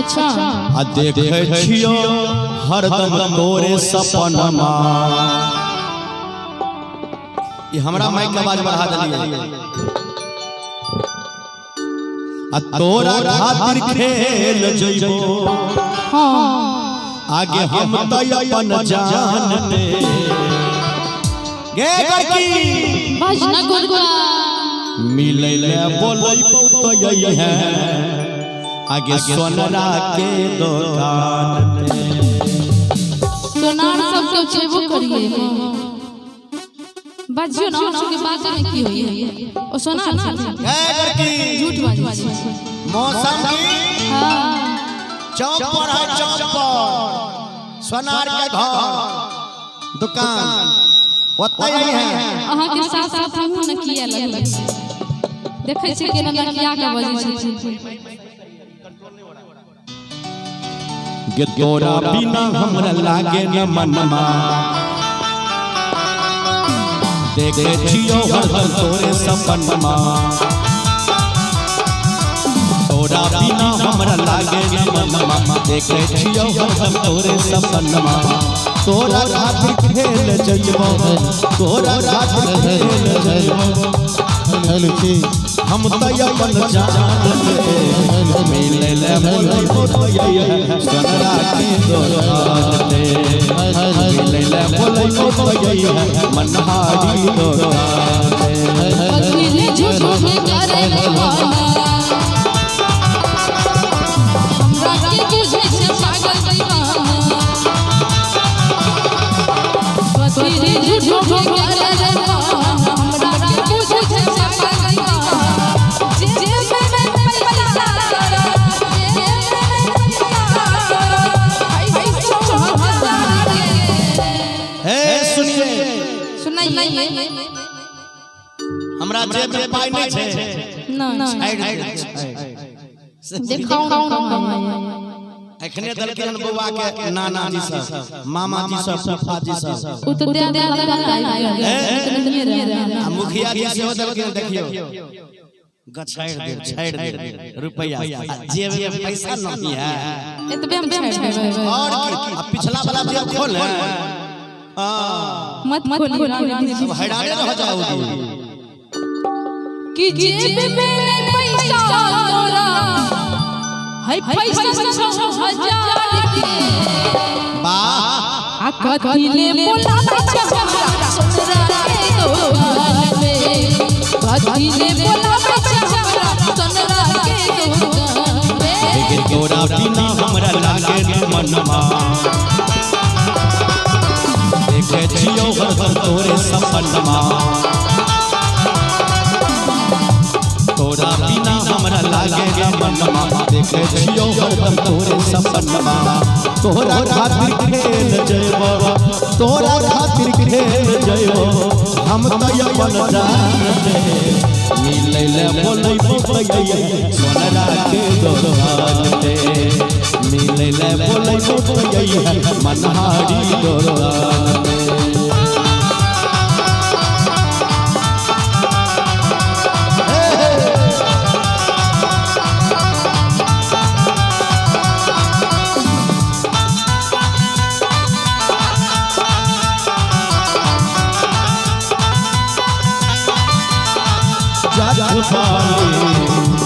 अच्छा आ देखे छियो हरदम तोरे सपनमा। ये हमरा माइक के आवाज बढ़ा देलिए। आ तोरा खातिर खेल जइबो हां आगे हम तो अपन जान पे गे करकी भजना गुरगुरा मिले ले बोलै तो यही है आगे सोनरा के दुकान पे। सोनार सब के छेबो करिए बाजियो ना उसके बात में की हुई है ओ सोनार गे करकी झूठ बाजी मौसम की हां चौक पर है चौक पर सोनार के घर दुकान ओतै ही है। अहाँ के साथ साथ हम न किया लगल देखै छै केना किया के बजै छै। गे तोरा बिना हमरा लागे न मनमा देखे छियो हरदम तोरे सपनमा। तोरा बिना हमरा लागे न मनमा देखे छियो हरदम तोरे सपनमा। तोरा खातिर खेल जइबो तोरा खातिर खेल जइबो हम तो अपन जान मिले ले बोलै तो यही है सोनरा के दुकान पे। मिले ले बोलै तो यही है मनहारी दुकान पे। पगली झूठ में करे वाला हमरा के बुझै छै पागल दीवाना। पगली झूठ में करे वाला हमरा के बुझै छै पागल दीवाना। जे में पैसा हे सुनिए सुनाइए हमरा जेब में पाई नहीं छे ना दिखाओ एखने दलकिन बउआ के नाना जी सब मामा जी सब फूफा जी सब उ तो दे आ मुखिया जी सेहो दलकिन देखियो छाड़ दे रुपया जेब में पैसा नहीं है एतबे हम छाड़ देबै और की पिछला वाला जेब खोल मत खोली सब हैरान रह जाओगी कि जेब में पैसा तोरा है पैसा 6000 के वाह आ कथी ले बोलावे छहरा सोनरा के दुकान में। कथी ले बोलावे छहरा सोनरा के दुकान में। लेकिन तोरा बिना हमरा लागे न मनमा देखे छियो हरदम तोरे सपनमा। तोरा बिना हमरा लागे न मनमा देखे छियो हरदम तोरे सपनमा। तोरा खातिर खेल जइबो तोरा खातिर खेल जइबो हम तो अपन जान पे। मिले ले बोलै तो यही सोनरा के दुकान पे। मिले ले बोलै तो यही है मनहारी दुकान पे।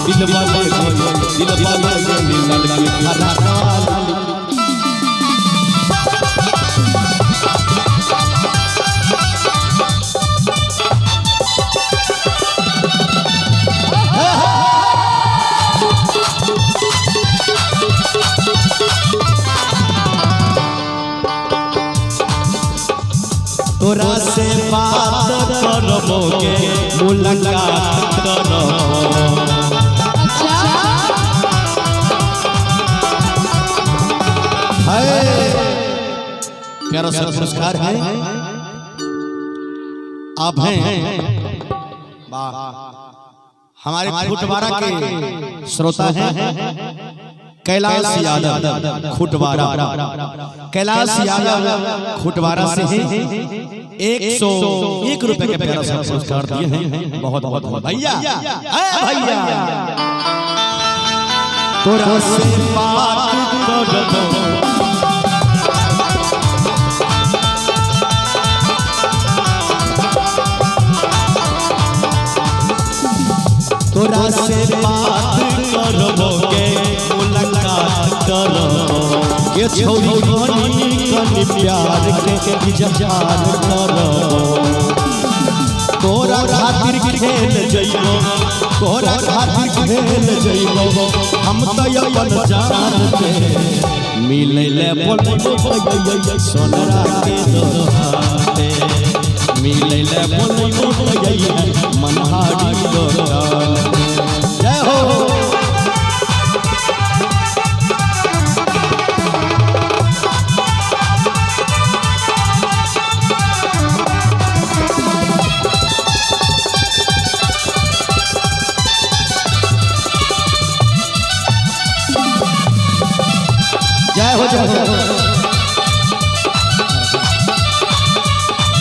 दिल वाले हरा तोरा से बात करबोगे मुलाकात करबो। अच्छा प्यारा सा पुरस्कार है आप हैं हमारे खुटवारा के श्रोता हैं कैलाश यादव खुटवारा। कैलाश यादव खुटवारा से हैं 101 रुपए के प्यारा सा पुरस्कार दिए हैं। बहुत बहुत भैया भैया तोरा से बात करबो तोरा से बात करबो के मुलाकात करबो के छोरी कनी कनी प्यार के इजहार करबो तोरा खातिर खेल जइबो तोरा खातिर खेल जइबो हम तो अपन जान पे मिले ले बोलबो सोनरा के दोहाते मिले ले बोलबो मनहारी दोकान जय हो जय हो जय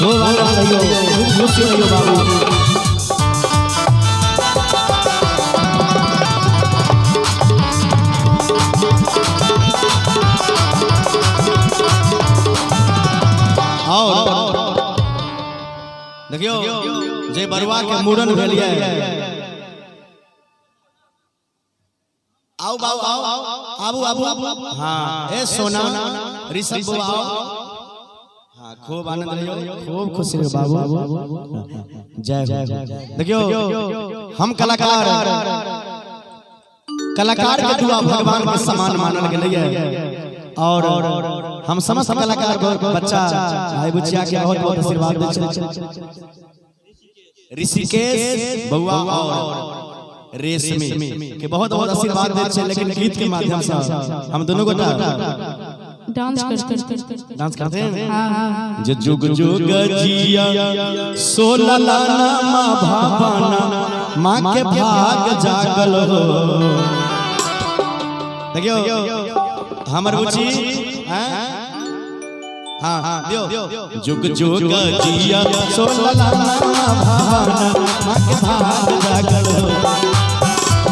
हो वाला रहियो खुशी रहियो बाबू और देखियो जे बरुआ के मूड़न भेलिए आओ बाबू आओ आबू आबू हां ए सोना ऋषभ बाबू आओ हां खूब आनंद लियो खूब खुश रहो बाबू जय हो देखियो हम कलाकार के दुआ भगवान के समान मानल गेलै और हम समस्त कलाकार बच्चा भाई बुचिया के बहुत बहुत आशीर्वाद दै छै ऋषिकेश बउआ और रेशमी के बहुत बहुत आशीर्वाद दै छै लेकिन गीत के माध्यम से हम दोनों गोटा डांस करते हैं हां जे जुग जुग जिया सोलला मां भावना मां के भाग जागल हो देखियो हमर बुची हैं हां दियो जुग जुग जिया सोलला मां भावना मां के भाग जागल हो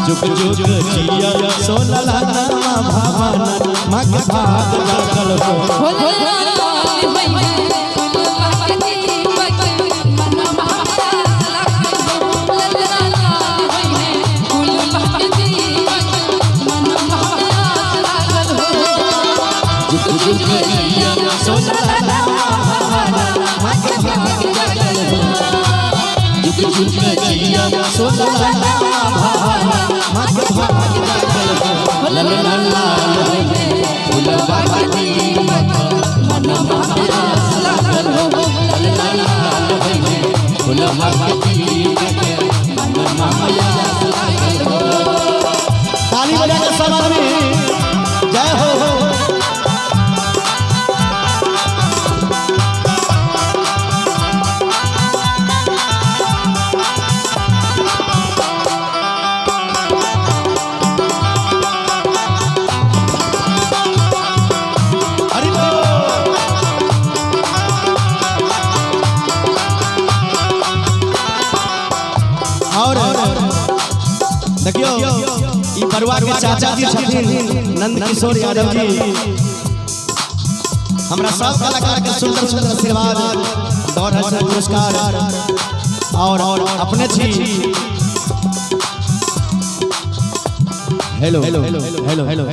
जुग जुग जिया सोलला मां भावना मां के भाग जागल हो ताली बजा के सब आदमी जय हो देखियो ई बरुआ के चाचा जी छथिन नंद किशोर यादव जी हमरा सब कलाकार के सुंदर सुंदर आशीर्वाद और पुरस्कार और अपने छी हेलो हेलो हेलो हेलो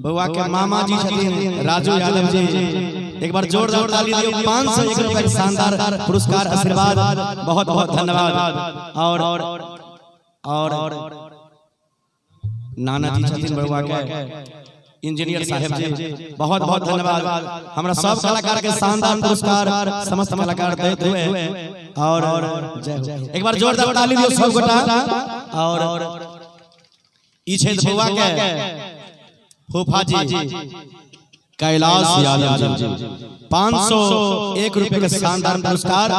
बउआ के मामा जी छथिन राजू यादव जी एक बार जोरदार ताली दियो 501 रुपए का शानदार पुरस्कार आशीर्वाद बहुत बहुत धन्यवाद और नाना जी छथिन बउआ के इंजीनियर साहब जी बहुत बहुत धन्यवाद हमरा सब कलाकार के शानदार पुरस्कार समस्त कलाकार देते हुए और एक बार जोरदार ताली दियो सब गोटा और ई छै बउआ के फूफा जी कैलाश यादव जी 501 रुपए का शानदार पुरस्कार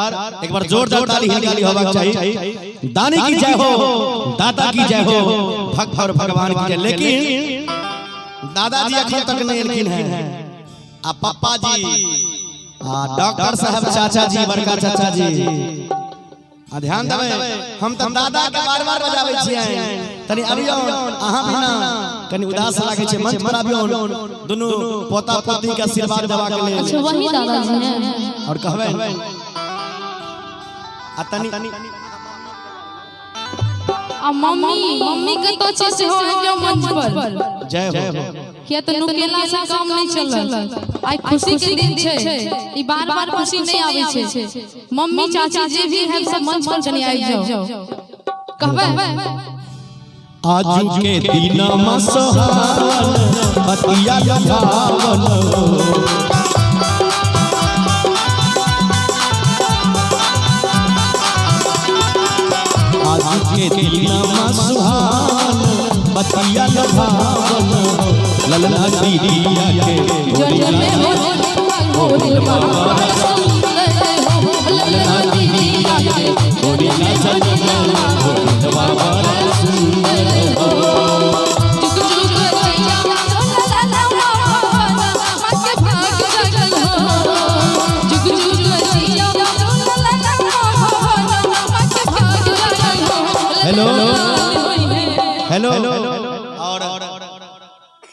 एक बार जोरदार ताली हिलाली होगा चाहिए दानी की जय हो दाता की जय हो भक्त और भगवान की जय लेकिन दादाजी अखन तक नहीं लेकिन है आ पापा जी डॉक्टर साहब चाचा जी बड़का चाचा जी ध्यान देबै हम त दादा के बार-बार बजाबै छियै तनी अबियो अहाँ भी ना कनी उदास लागे छै मंच पर अबियो दुनू पोता पोती के आशीर्वाद देबा के लिए। अच्छा वही दादाजी हैं और कहबै आ तनी आ मम्मी के तो अच्छे से हो जो मंच पर जय हो किया तो नुकेला से काम नहीं चलल। आई खुशी के दिन छे ई बार-बार खुशी नहीं आवे छे। मम्मी चाची जे भी है सब मंच पर चली आई जाओ कहबै आजू के दिन मसहावन बतिया लभावन आजू के दिन मसहावन बतिया लभावन ललना दीदिया के जन्म में हो दिल बाबा सुंदर हो ललना दीदिया के गोरी ना जन्म हो दिल बाबा सुंदर हो जुग जुग रैया ललना मां के भाग जगल हो जुग जुग रैया ललना मां के भाग जगल हो। हेलो हेलो और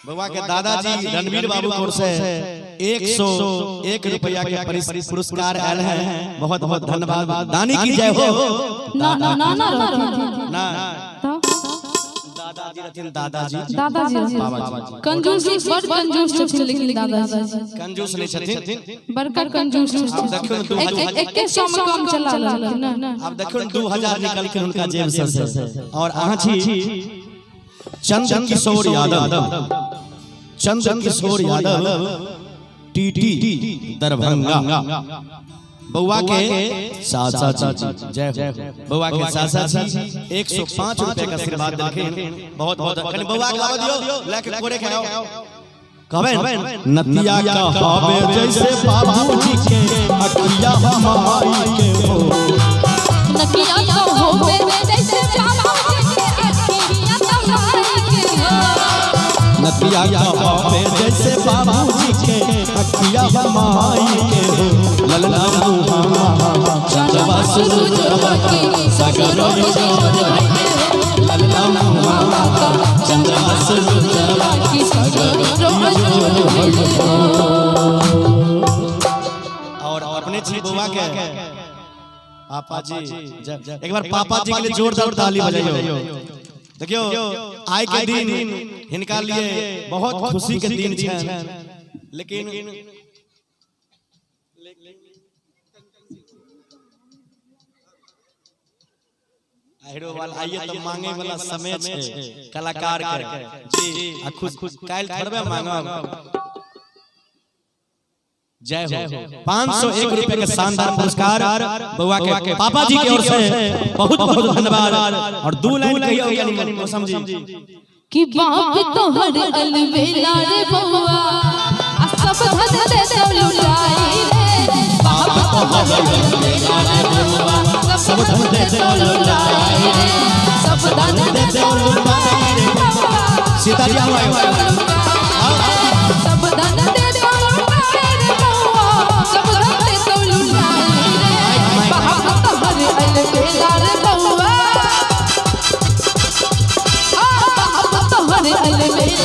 बउआ के दादाजी रणवीर बाबू की ओर से 101 रुपया के पुरस्कार आयल है। बहुत बहुत धन्यवाद। दानी की जय हो। ना दादाजी रथिन दादाजी कंजूसी बड़ कंजूस छथिन लेकिन दादाजी कंजूस नहीं छथिन बड़का कंजूस छथिन। एक सौ में काम चला ना अब देखो 2000 निकल के उनका जेब से और अहाँ छी चंदन किशोर यादव टीटी दरभंगा बउआ के सासा जय हो बउआ के सासा जी 105 रुपए का आशीर्वाद देलखिन। बहुत बहुत कनी बउआ के आवा दियो लेके कोरे खाओ कहबे नतिया का हवे जैसे बाबूजी के अखिया हमाई के हो नतिया का होवे जैसे बाबूजी के अखिया हमाई के हो नतिया का हवे जैसे बाबूजी के अखिया हमाई के हो ललना मुहामा चंदवा सुरुजवा के सगरो ललना मुहामा चंदवा सुरुजवा के सगरो और अपने छी बुआ के पापा जी एक बार पापा जी के लिए जोरदार ताली बजाइयो। देखियो आज के दिन इनका लिए बहुत खुशी के दिन है लेकिन हीरो वाला आइए तो मांगे वाला समय छे कलाकार के जी खुश काल खड़बे मांगब जय हो 501 रुपए के शानदार पुरस्कार बउआ के पापा जी की ओर से बहुत बहुत धन्यवाद। और 2 लाइन कहियो यानी मौसम जी कि बाप तोहर अलबेला रे बउआ आ सब धन दे दो लुटाई रे बाप तोहर अलबेला रे बउआ सब धन दे दो लुटाई रे सब धन दे दो लुटाई रे बउआ सीता जी आओ सब धन दे दो लुटाई रे बउआ सब धन दे दो लुटाई रे बाप तोहर अलबेला रे बउआ अलबेला रे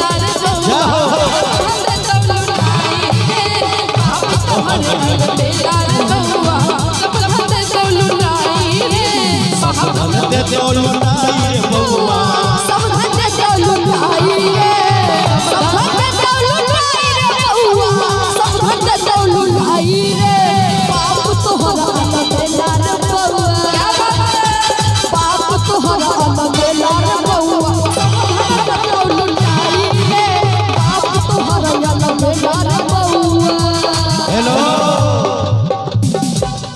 बउआ अलबेला रे बउआ सब धन दे लुटाई रे सब धन दे दो लुटाई रे बउआ सब धन दे लुटाई रे सब धन दे लुटाई रे बउआ सब धन दे लुटाई रे बाप तोहरा अलबेला रे बउआ क्या बात है बाप तोहरा अलबेला रे बउआ हेलो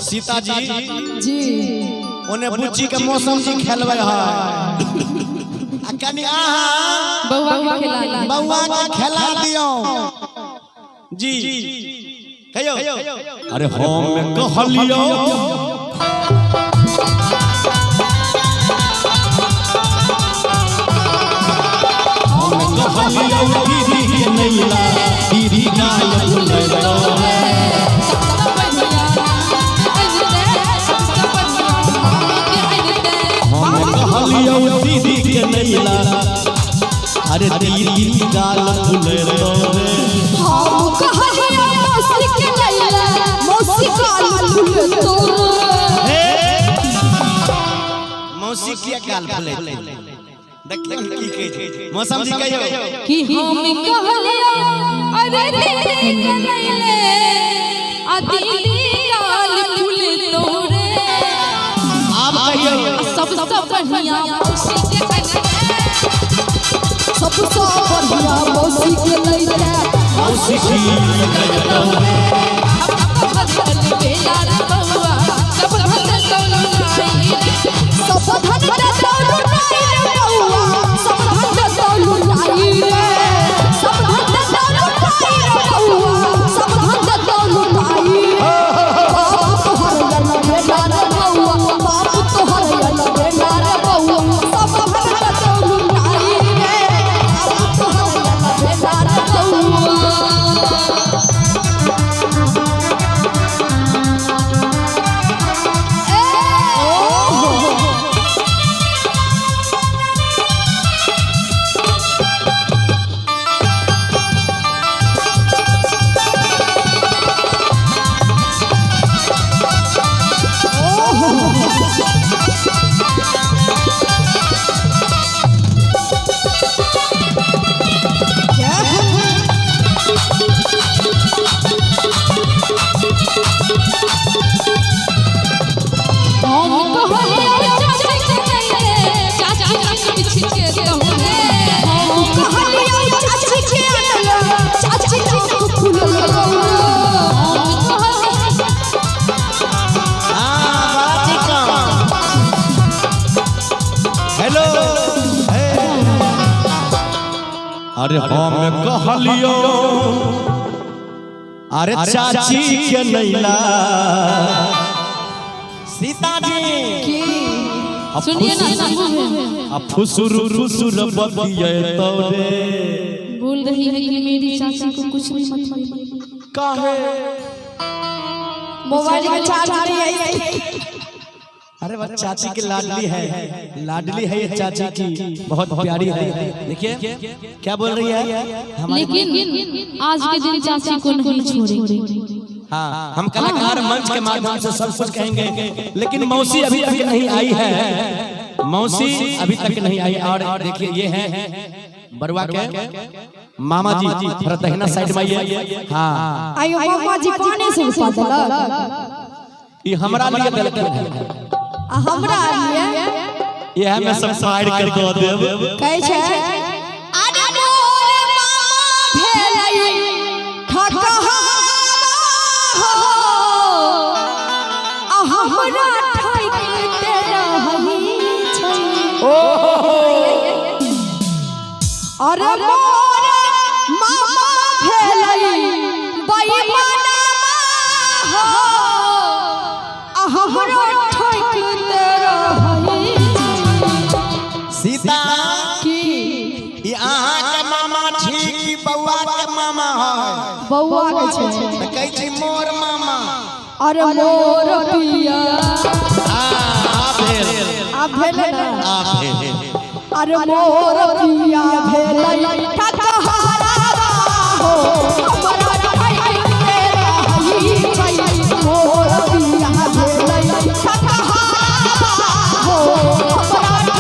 सीता जी ओने बुच्ची के मौसम जी खेलबै है आ कनी बउआ के खेला दियो जी कहियो अरे हम कहलियो दीदी के नैला दीदी गायब लगा के नैला अरे दीदी गाल फुले तोरे हम कहलिया मौसी के लैला मौसी गाल फुले तोरे मौसी के गाल फुले देख की कहे मौसम जी कहियो कि हम कहलिया अरे दीदी के लैले आ दीदी गाल फुले तोरे आप कहियो सबसे बढ़िया मौसी के लैले सबसे बढ़िया मौसी के लैले मौसी की लैला बेला रे बउआ सब धन दौलत सब धन दौलत सब धन दौलत रे सब धन दौलत रे बउआ सब धन दौलत बाप तोहर यल बेला रे बउआ बाप तोहर यल बेला रे बउआ सब धन दौलत रे बाप तोहर यल बेला रे बउआ हेलो अरे हम कहलियो अरे चाची के नैला सीता जी सुनिए ना अब फुसुर फुसुर बतिये तोरे बोल रही है कि मेरी चाची को कुछ भी मत बोलिए काहे मोबाइल में चार्ज नहीं है अरे वो चाची की लाडली है ये चाची की बहुत प्यारी है देखिए क्या बोल रही है लेकिन आज के दिन चाची को नहीं छोड़ेंगे हाँ हम कलाकार मंच के माध्यम से सब कुछ कहेंगे लेकिन मौसी अभी तक नहीं आई है मौसी अभी तक नहीं आई और देखिए ये है बरुआ के मामा जी थोड़ा दहिना साइड में ये हाँ आयो मामा जी पानी से उपादला ये हमरा लिए गलत है हमरा लिए ये हमें सब साइड कर दो देव कहै छै अरे मोर मामा भेलै ठकहा हो आ हमरा ठकते रहै छै अरे मोर मामा भेलै बेईमाना हो आ हमरा सीता की ये अहाँ के मामा छी कि बौआ के मामा है बौआ के छै त कहै छी मोर मामा अरे मोर पिया आ भेल आ भेल अरे मोर पिया भेलै ठकहारा हो हमरा ठकते रहै छै मोर पिया भेलै ठकहारा हो हमरा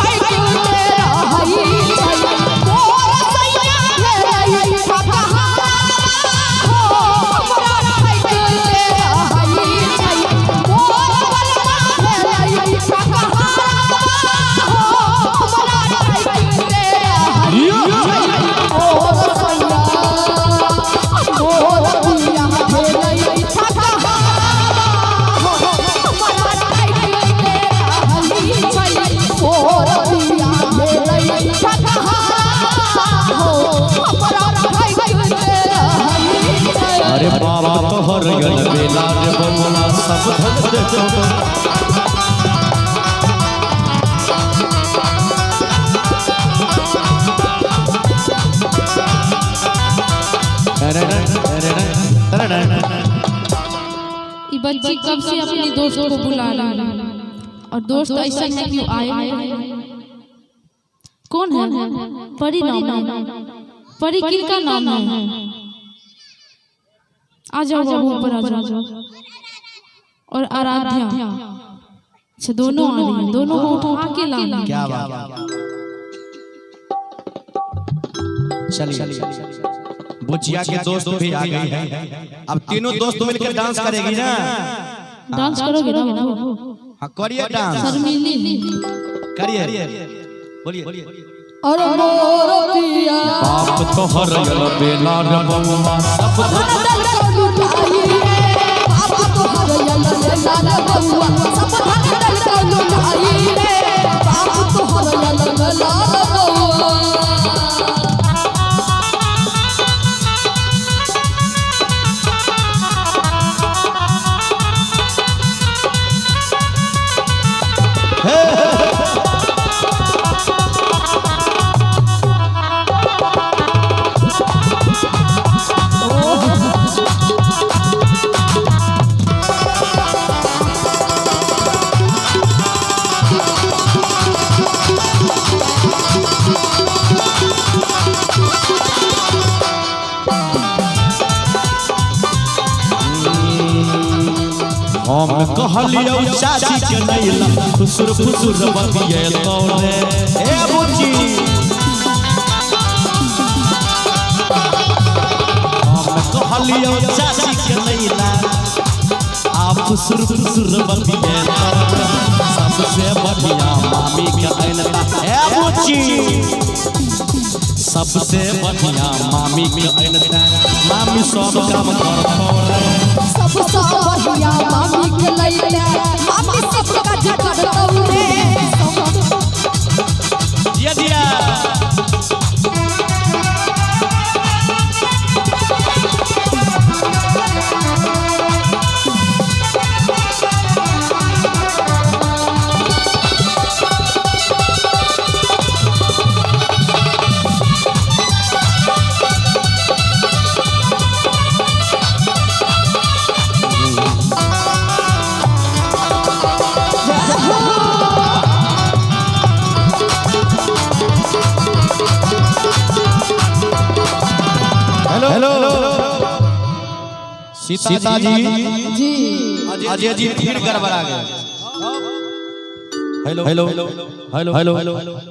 अरे बाबा तोहर यल बेला रे बंगला सब धन दे ये बच्ची कब से अपने दोस्त को बुला रहा और दोस्त ऐसा है कि आए कौन कौन है? परी नाम है। परी किनका नाम है? आ जाओ बाबू ऊपर आ जाओ। और आराध्या, अच्छा दोनों आ रही हैं, दोनों को उठा के लाना। क्या बात। चलिए बुचिया के दोस्त भी आ गई है। अब तीनों दोस्त मिलकर डांस करेगी ना? डांस करोगे ना? हाँ करिए डांस। शर्मिली करिए बोलिए। और मोर पिया बाप तो हर बेला रे बउआ सब धन को लुटाई रे। बाप तो हर बेला रे बउआ सब धन को लुटाई रे। बाप तो हर बेला रे बउआ। हम कहलियो चाची के नैला फुसुर बतिए तोरे ए बुची। हम कहलियो चाची के नैला आ फुसुर बतिए तोरे सबसे बढ़िया मामी के नैला ए बुची। सबसे बढ़िया मामी के नैला मामी सब काम कर सबसे बढ़िया मामी के लैला मामी सब काज करतौ रे। दिया हेलो सीता जी अजय जी फिर गड़बड़ा गए। हेलो